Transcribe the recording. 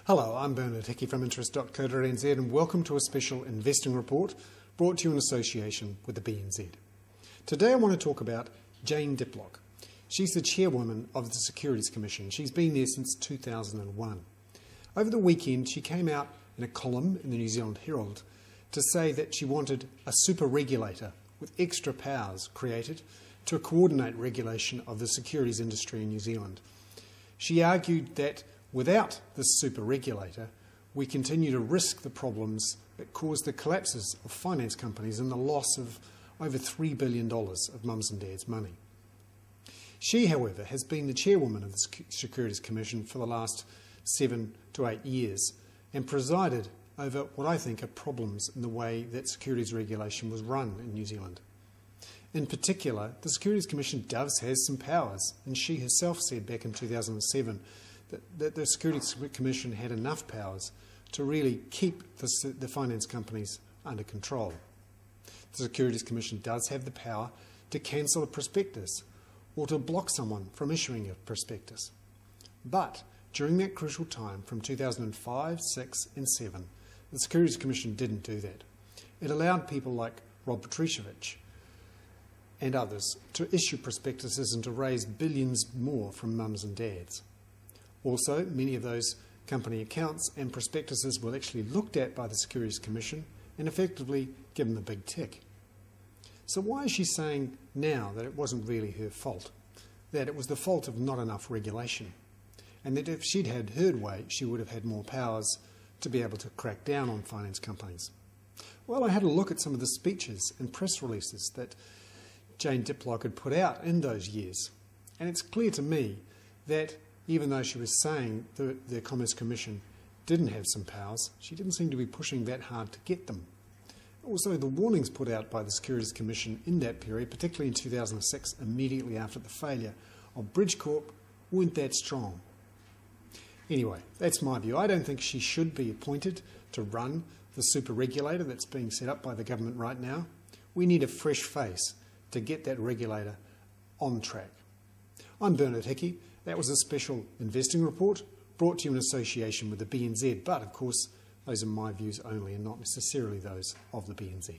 Hello, I'm Bernard Hickey from interest.co.nz and welcome to a special investing report brought to you in association with the BNZ. Today I want to talk about Jane Diplock. She's the chairwoman of the Securities Commission. She's been there since 2001. Over the weekend she came out in a column in the New Zealand Herald to say that she wanted a super regulator with extra powers created to coordinate regulation of the securities industry in New Zealand. She argued that without this super regulator, we continue to risk the problems that caused the collapses of finance companies and the loss of over $3 billion of mums and dads' money. She, however, has been the chairwoman of the Securities Commission for the last 7 to 8 years and presided over what I think are problems in the way that securities regulation was run in New Zealand. In particular, the Securities Commission does have some powers, and she herself said back in 2007 that the Securities Commission had enough powers to really keep the finance companies under control. The Securities Commission does have the power to cancel a prospectus or to block someone from issuing a prospectus. But during that crucial time from 2005, 6 and 7, the Securities Commission didn't do that. It allowed people like Rob Petricevich and others to issue prospectuses and to raise billions more from mums and dads. Also, many of those company accounts and prospectuses were actually looked at by the Securities Commission and effectively given the big tick. So why is she saying now that it wasn't really her fault? That it was the fault of not enough regulation? And that if she'd had her way, she would have had more powers to be able to crack down on finance companies? Well, I had a look at some of the speeches and press releases that Jane Diplock had put out in those years. And it's clear to me that even though she was saying the Commerce Commission didn't have some powers, she didn't seem to be pushing that hard to get them. Also, the warnings put out by the Securities Commission in that period, particularly in 2006, immediately after the failure of Bridgecorp, weren't that strong. Anyway, that's my view. I don't think she should be appointed to run the super regulator that's being set up by the government right now. We need a fresh face to get that regulator on track. I'm Bernard Hickey. That was a special investing report brought to you in association with the BNZ, but of course those are my views only and not necessarily those of the BNZ.